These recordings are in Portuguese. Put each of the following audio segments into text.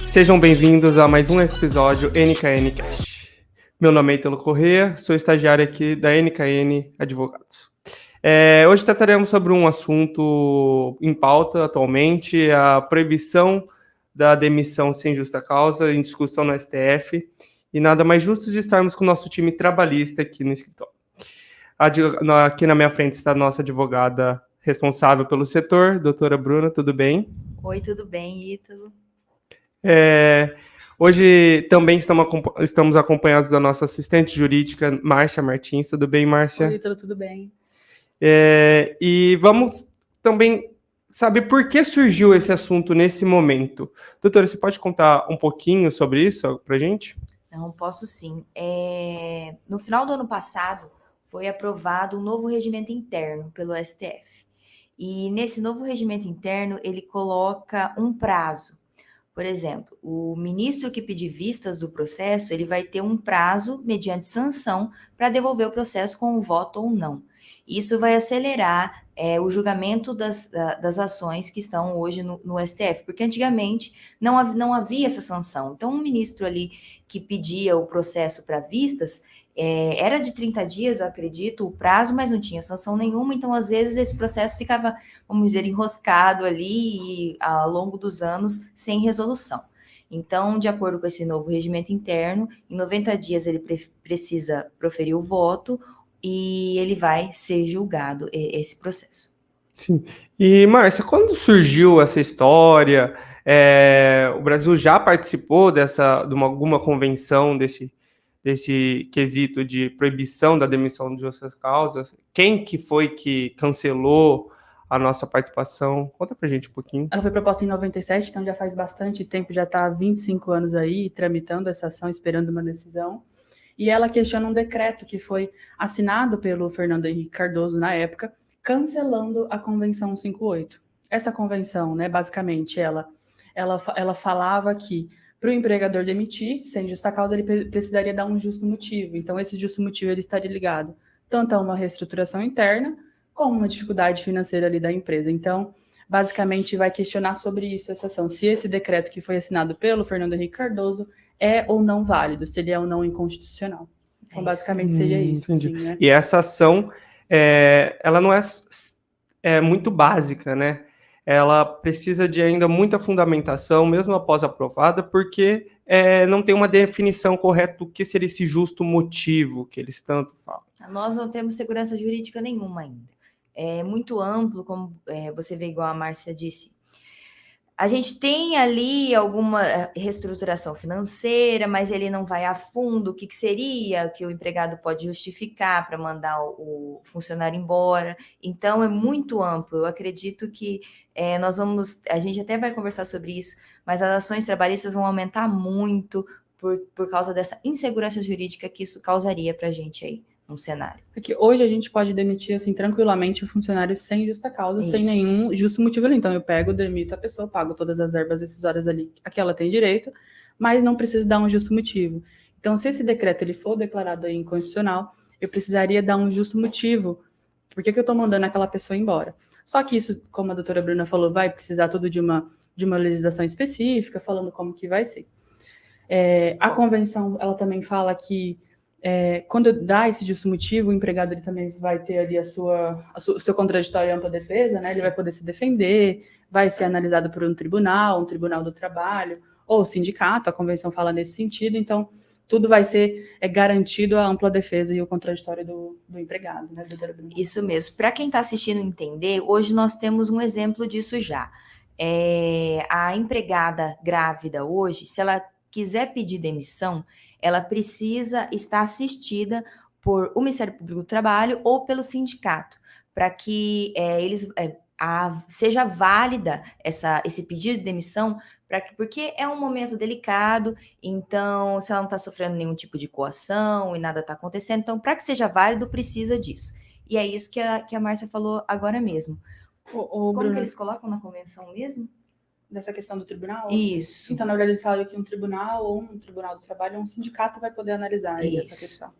Sejam bem-vindos a mais um episódio NKN Cast. Meu nome é Ítalo Corrêa, sou estagiário aqui da NKN Advogados. Hoje trataremos sobre um assunto em pauta atualmente, a proibição da demissão sem justa causa, em discussão no STF, e nada mais justo de estarmos com o nosso time trabalhista aqui no escritório. Aqui na minha frente está a nossa advogada responsável pelo setor, doutora Bruna, tudo bem? Oi, tudo bem, Ítalo? Hoje também estamos acompanhados da nossa assistente jurídica, Márcia Martins. Tudo bem, Márcia? Oi, tudo bem. E vamos também saber por que surgiu esse assunto nesse momento. Doutora, você pode contar um pouquinho sobre isso para a gente? Não, posso sim. No final do ano passado, foi aprovado um novo regimento interno pelo STF. E nesse novo regimento interno, ele coloca um prazo. Por exemplo, o ministro que pedir vistas do processo, ele vai ter um prazo, mediante sanção, para devolver o processo com um voto ou não. Isso vai acelerar o julgamento das ações que estão hoje no STF, porque antigamente não havia essa sanção. Então, um ministro ali que pedia o processo para vistas, era de 30 dias, eu acredito, o prazo, mas não tinha sanção nenhuma, então às vezes esse processo ficava, vamos dizer, enroscado ali e, ao longo dos anos sem resolução. Então, de acordo com esse novo regimento interno, em 90 dias ele precisa proferir o voto e ele vai ser julgado, esse processo. Sim. E, Márcia, quando surgiu essa história, o Brasil já participou de alguma convenção desse quesito de proibição da demissão de justas causas? Quem que foi que cancelou a nossa participação? Conta pra gente um pouquinho. Ela foi proposta em 97, então já faz bastante tempo, já está há 25 anos aí, tramitando essa ação, esperando uma decisão. E ela questiona um decreto que foi assinado pelo Fernando Henrique Cardoso, na época, cancelando a Convenção 158. Essa convenção, né, basicamente, ela falava que para o empregador demitir, sem justa causa, ele precisaria dar um justo motivo. Então, esse justo motivo ele estaria ligado tanto a uma reestruturação interna, como uma dificuldade financeira ali da empresa. Então, basicamente, vai questionar sobre isso essa ação. Se esse decreto que foi assinado pelo Fernando Henrique Cardoso é ou não válido, se ele é ou não inconstitucional. Então, basicamente, seria isso. Entendi. Sim, né? E essa ação, ela não é muito básica, né? Ela precisa de ainda muita fundamentação, mesmo após aprovada, porque não tem uma definição correta do que seria esse justo motivo que eles tanto falam. Nós não temos segurança jurídica nenhuma ainda. É muito amplo, como você vê, igual a Márcia disse. A gente tem ali alguma reestruturação financeira, mas ele não vai a fundo. O que seria que o empregado pode justificar para mandar o funcionário embora? Então, é muito amplo. Eu acredito que a gente até vai conversar sobre isso, mas as ações trabalhistas vão aumentar muito por causa dessa insegurança jurídica que isso causaria para a gente aí no cenário. Porque hoje a gente pode demitir assim tranquilamente o funcionário sem justa causa, Isso. sem nenhum justo motivo ali. Então eu demito a pessoa, pago todas as verbas decisórias ali a que ela tem direito, mas não preciso dar um justo motivo. Então, se esse decreto ele for declarado aí inconstitucional, eu precisaria dar um justo motivo. Por que eu estou mandando aquela pessoa embora? Só que isso, como a doutora Bruna falou, vai precisar tudo de uma legislação específica, falando como que vai ser. A convenção, ela também fala que quando dá esse justo motivo, o empregado ele também vai ter ali o seu contraditório e ampla defesa, né? Ele vai poder se defender, vai ser analisado por um tribunal do trabalho, ou sindicato, a convenção fala nesse sentido, então tudo vai ser garantido a ampla defesa e o contraditório do empregado, né, doutora Bruna? Isso mesmo. Para quem está assistindo entender, hoje nós temos um exemplo disso já. A empregada grávida hoje, se ela quiser pedir demissão, ela precisa estar assistida por o Ministério Público do Trabalho ou pelo sindicato, para que seja válida esse pedido de demissão, porque é um momento delicado, então, se ela não está sofrendo nenhum tipo de coação e nada está acontecendo, então, para que seja válido, precisa disso. E é isso que a Márcia falou agora mesmo. Como Bruno, que eles colocam na convenção mesmo? Dessa questão do tribunal? Isso. Então, na verdade, eles falam que um tribunal ou um tribunal do trabalho, um sindicato vai poder analisar aí essa questão.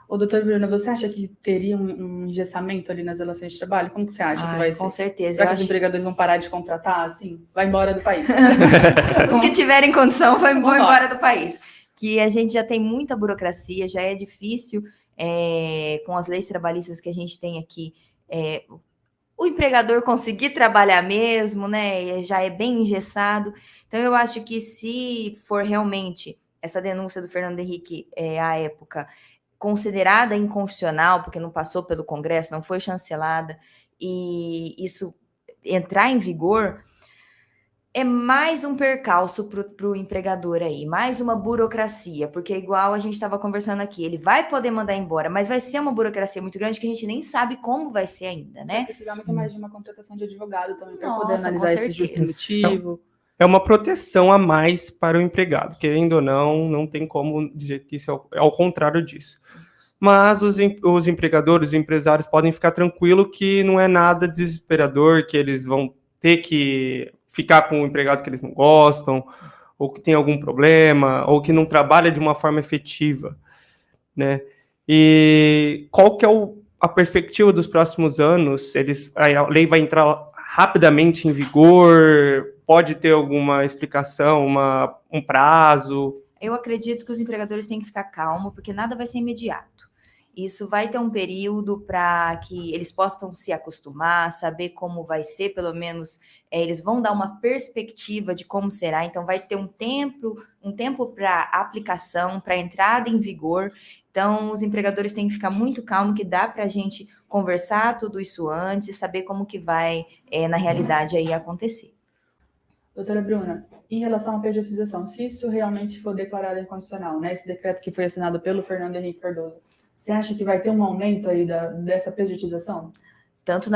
Ô, doutora Bruna, você acha que teria um engessamento ali nas relações de trabalho? Como que você acha que vai com ser? certeza. Será que os empregadores vão parar de contratar, assim? Vai embora do país? Os que tiverem condição vão embora do país. Que a gente já tem muita burocracia, já é difícil com as leis trabalhistas que a gente tem aqui, o empregador conseguir trabalhar mesmo, né? Já é bem engessado. Então, eu acho que se for realmente essa denúncia do Fernando Henrique à época considerada inconstitucional, porque não passou pelo Congresso, não foi chancelada, e isso entrar em vigor, é mais um percalço para o empregador aí, mais uma burocracia, porque igual a gente estava conversando aqui, ele vai poder mandar embora, mas vai ser uma burocracia muito grande que a gente nem sabe como vai ser ainda, né? Vai precisar muito mais de uma contratação de advogado também para poder Nossa, com analisar esse certeza. justo motivo. É uma proteção a mais para o empregado, querendo ou não tem como dizer que isso é ao contrário disso. Mas os empregadores, os empresários podem ficar tranquilos que não é nada desesperador, que eles vão ter que ficar com o empregado que eles não gostam, ou que tem algum problema, ou que não trabalha de uma forma efetiva, né? E qual que é a perspectiva dos próximos anos? A lei vai entrar rapidamente em vigor? Pode ter alguma explicação, um prazo? Eu acredito que os empregadores têm que ficar calmos, porque nada vai ser imediato. Isso vai ter um período para que eles possam se acostumar, saber como vai ser, pelo menos eles vão dar uma perspectiva de como será, então vai ter um tempo para aplicação, para entrada em vigor. Então, os empregadores têm que ficar muito calmos, que dá para a gente conversar tudo isso antes e saber como que vai, na realidade, aí acontecer. Doutora Bruna, em relação à pejotização, se isso realmente for declarado inconstitucional, né, esse decreto que foi assinado pelo Fernando Henrique Cardoso, você acha que vai ter um aumento aí dessa pejotização? Tanto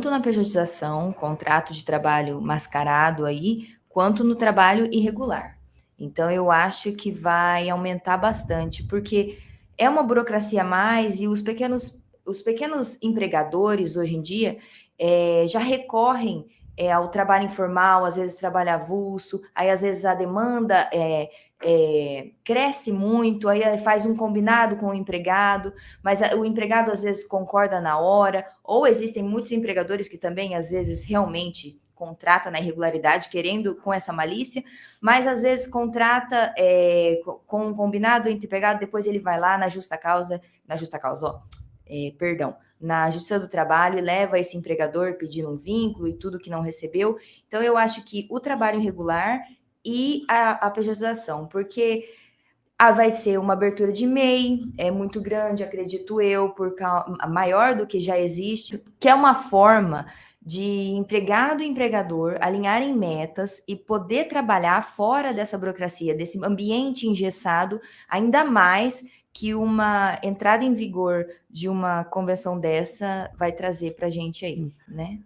na pejotização, contrato de trabalho mascarado aí, quanto no trabalho irregular. Então, eu acho que vai aumentar bastante, porque é uma burocracia a mais e os pequenos empregadores, hoje em dia, já recorrem ao trabalho informal, às vezes trabalho avulso, aí às vezes a demanda cresce muito, aí faz um combinado com o empregado, mas o empregado às vezes concorda na hora, ou existem muitos empregadores que também às vezes realmente contrata na irregularidade, querendo com essa malícia, mas às vezes contrata com um combinado entre empregado, depois ele vai lá na justa causa, na Justiça do Trabalho e leva esse empregador pedindo um vínculo e tudo que não recebeu. Então, eu acho que o trabalho irregular e a pejotização, porque vai ser uma abertura de MEI, muito grande, acredito eu, maior do que já existe, que é uma forma de empregado e empregador alinharem metas e poder trabalhar fora dessa burocracia, desse ambiente engessado, ainda mais que uma entrada em vigor de uma convenção dessa vai trazer para a gente aí, né?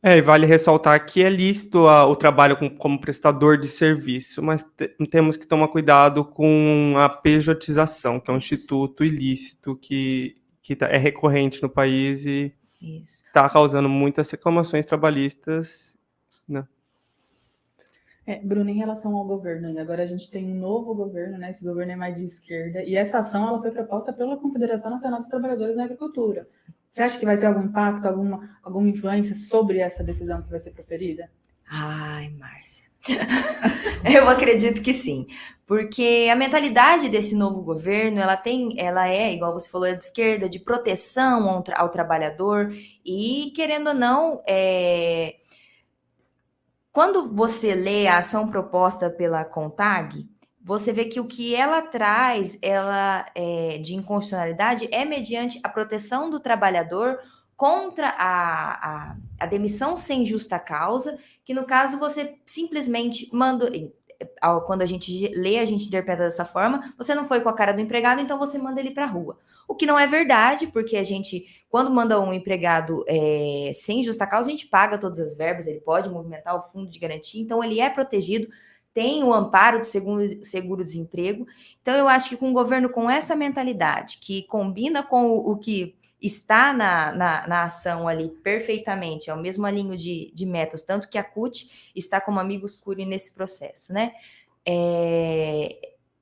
E vale ressaltar que é lícito o trabalho como prestador de serviço, mas temos que tomar cuidado com a pejotização, que é um instituto ilícito que é recorrente no país e está causando muitas reclamações trabalhistas, né? Bruno, em relação ao governo, agora a gente tem um novo governo, né? Esse governo é mais de esquerda, e essa ação ela foi proposta pela Confederação Nacional dos Trabalhadores na Agricultura. Você acha que vai ter algum impacto, alguma influência sobre essa decisão que vai ser proferida? Ai, Márcia. Eu acredito que sim, porque a mentalidade desse novo governo, ela é, igual você falou, de esquerda, de proteção ao trabalhador, e querendo ou não, quando você lê a ação proposta pela CONTAG, você vê que o que ela traz de inconstitucionalidade é mediante a proteção do trabalhador contra a demissão sem justa causa, que no caso você simplesmente manda, quando a gente lê, a gente interpreta dessa forma, você não foi com a cara do empregado, então você manda ele para a rua. O que não é verdade, porque a gente, quando manda um empregado sem justa causa, a gente paga todas as verbas, ele pode movimentar o fundo de garantia, então ele é protegido, tem o amparo do seguro-desemprego. Então, eu acho que com um governo com essa mentalidade, que combina com o que está na ação ali perfeitamente, é o mesmo alinho de metas, tanto que a CUT está como Amigos Curi nesse processo, né?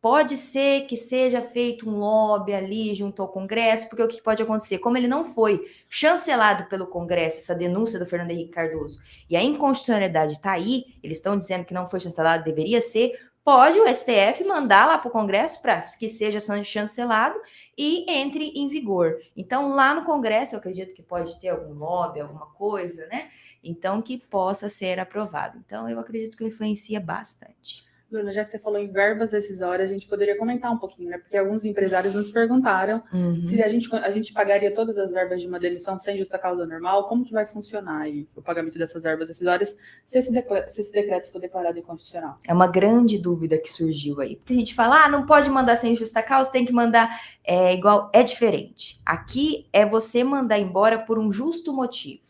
Pode ser que seja feito um lobby ali junto ao Congresso, porque o que pode acontecer? Como ele não foi chancelado pelo Congresso, essa denúncia do Fernando Henrique Cardoso, e a inconstitucionalidade está aí, eles estão dizendo que não foi chancelado, deveria ser, pode o STF mandar lá para o Congresso para que seja chancelado e entre em vigor. Então, lá no Congresso, eu acredito que pode ter algum lobby, alguma coisa, né? Então, que possa ser aprovado. Então, eu acredito que influencia bastante. Luna, já que você falou em verbas decisórias, a gente poderia comentar um pouquinho, né? Porque alguns empresários nos perguntaram se a gente pagaria todas as verbas de uma demissão sem justa causa normal, como que vai funcionar aí o pagamento dessas verbas decisórias se esse decreto for declarado inconstitucional? É uma grande dúvida que surgiu aí. Porque a gente fala, não pode mandar sem justa causa, tem que mandar igual. É diferente. Aqui é você mandar embora por um justo motivo.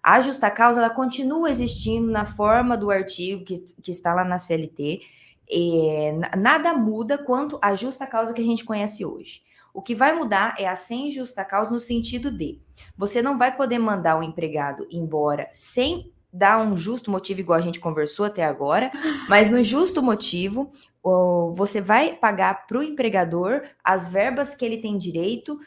A justa causa, ela continua existindo na forma do artigo que está lá na CLT. Nada muda quanto à justa causa que a gente conhece hoje. O que vai mudar é a sem justa causa no sentido de você não vai poder mandar o empregado embora sem dar um justo motivo, igual a gente conversou até agora, mas no justo motivo, você vai pagar para o empregador as verbas que ele tem direito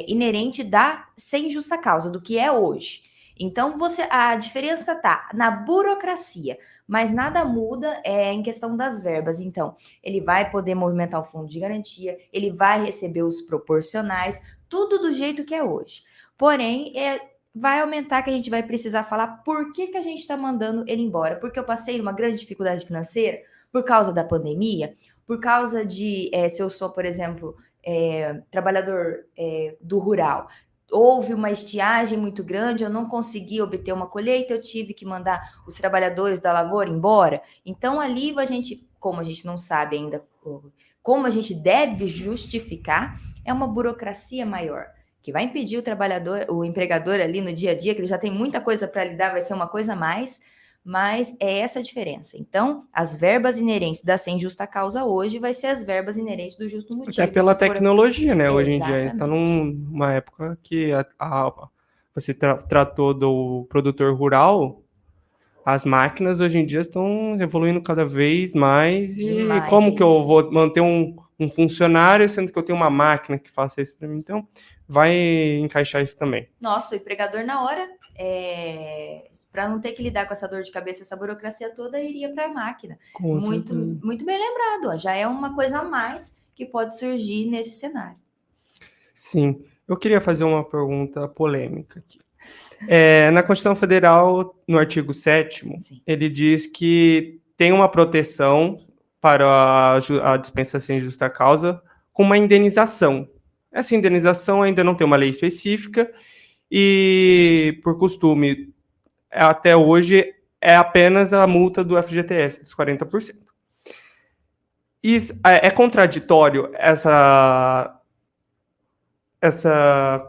inerente da sem justa causa, do que é hoje. Então, a diferença está na burocracia, mas nada muda em questão das verbas. Então, ele vai poder movimentar o fundo de garantia, ele vai receber os proporcionais, tudo do jeito que é hoje. Porém, vai aumentar que a gente vai precisar falar por que a gente está mandando ele embora. Porque eu passei uma grande dificuldade financeira por causa da pandemia, por causa de, se eu sou, por exemplo, trabalhador do rural, houve uma estiagem muito grande, eu não consegui obter uma colheita, eu tive que mandar os trabalhadores da lavoura embora. Então, ali como a gente não sabe ainda como a gente deve justificar, é uma burocracia maior, que vai impedir o empregador ali no dia a dia, que ele já tem muita coisa para lidar, vai ser uma coisa a mais, mas é essa a diferença. Então, as verbas inerentes da sem justa causa hoje vai ser as verbas inerentes do justo motivo. Até pela tecnologia, né? Hoje em dia, a gente está numa época que você tratou do produtor rural, as máquinas hoje em dia estão evoluindo cada vez mais. Demais, e como que eu vou manter um funcionário, sendo que eu tenho uma máquina que faça isso para mim? Então, vai encaixar isso também. Nossa, o empregador na hora... para não ter que lidar com essa dor de cabeça, essa burocracia toda, iria para a máquina. Muito bem lembrado, ó, já é uma coisa a mais que pode surgir nesse cenário. Sim, eu queria fazer uma pergunta polêmica aqui. Na Constituição Federal, no artigo 7º, ele diz que tem uma proteção para a dispensa sem justa causa com uma indenização. Essa indenização ainda não tem uma lei específica e, por costume, até hoje, é apenas a multa do FGTS, dos 40%. Isso, é contraditório essa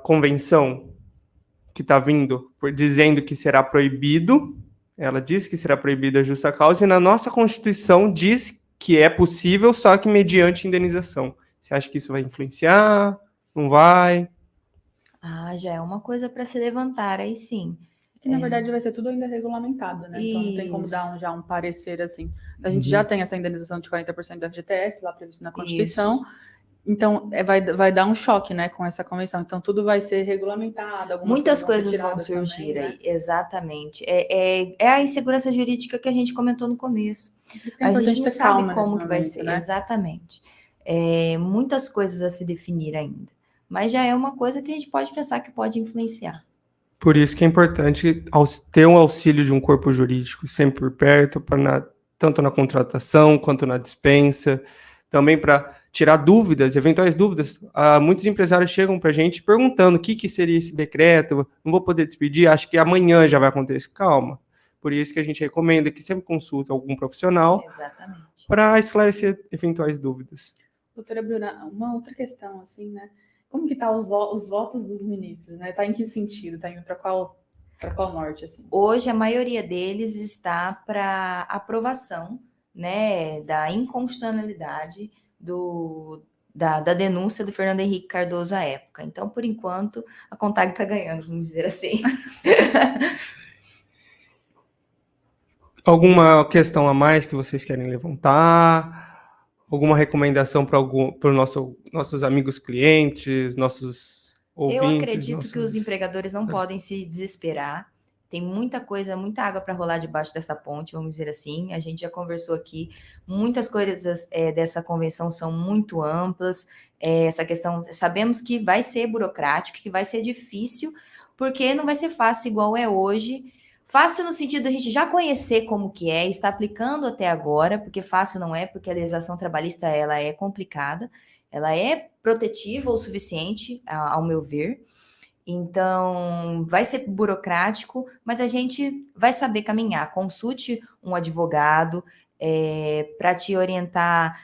convenção que está vindo, dizendo que será proibido, ela diz que será proibida a justa causa, e na nossa Constituição diz que é possível, só que mediante indenização. Você acha que isso vai influenciar? Não vai? Já é uma coisa para se levantar, aí sim. Que, na verdade, vai ser tudo ainda regulamentado, né? Então, não tem como dar já um parecer assim. A gente já tem essa indenização de 40% do FGTS lá previsto na Constituição. Isso. Então, vai dar um choque, né, com essa convenção. Então, tudo vai ser regulamentado. Muitas coisas vão surgir também, aí, né? Exatamente. É a insegurança jurídica que a gente comentou no começo. A gente não sabe como que vai ser. Né? Exatamente. Muitas coisas a se definir ainda. Mas já é uma coisa que a gente pode pensar que pode influenciar. Por isso que é importante ter um auxílio de um corpo jurídico sempre por perto, tanto na contratação quanto na dispensa, também para tirar dúvidas, eventuais dúvidas. Muitos empresários chegam para a gente perguntando o que seria esse decreto, não vou poder despedir, acho que amanhã já vai acontecer. Calma. Por isso que a gente recomenda que sempre consulte algum profissional para esclarecer eventuais dúvidas. Doutora Bruna, uma outra questão, assim, né? Como que está os votos dos ministros, né? Está em que sentido? Está indo para qual norte, assim? Hoje, a maioria deles está para aprovação, né, da inconstitucionalidade da denúncia do Fernando Henrique Cardoso à época. Então, por enquanto, a CONTAG está ganhando, vamos dizer assim. Alguma questão a mais que vocês querem levantar? alguma recomendação para nossos amigos clientes, nossos ouvintes? Eu acredito que os empregadores não podem se desesperar. Tem muita coisa, muita água para rolar debaixo dessa ponte, vamos dizer assim. A gente já conversou aqui, muitas coisas dessa convenção são muito amplas. Essa questão, sabemos que vai ser burocrático, que vai ser difícil, porque não vai ser fácil igual é hoje. Fácil no sentido de a gente já conhecer como que é, está aplicando até agora, porque fácil não é, porque a legislação trabalhista ela é complicada, ela é protetiva o suficiente, ao meu ver. Então, vai ser burocrático, mas a gente vai saber caminhar. Consulte um advogado para te orientar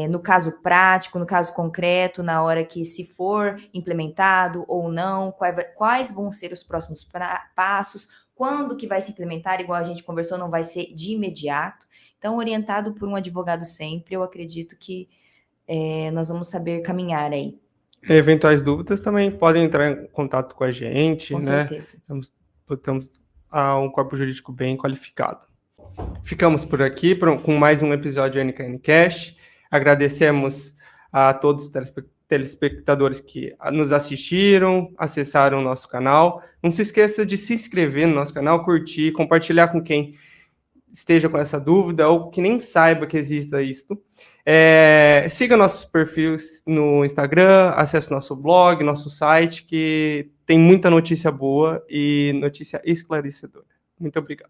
no caso prático, no caso concreto, na hora que se for implementado ou não, quais vão ser os próximos passos, quando que vai se implementar, igual a gente conversou, não vai ser de imediato. Então, orientado por um advogado sempre, eu acredito que nós vamos saber caminhar aí. Eventuais dúvidas também podem entrar em contato com a gente, Com né? certeza. Temos um corpo jurídico bem qualificado. Ficamos por aqui com mais um episódio do NKN Cash. Agradecemos a todos os telespectadores que nos assistiram, acessaram o nosso canal. Não se esqueça de se inscrever no nosso canal, curtir, compartilhar com quem esteja com essa dúvida ou que nem saiba que exista isto. Siga nossos perfis no Instagram, acesse nosso blog, nosso site, que tem muita notícia boa e notícia esclarecedora. Muito obrigado.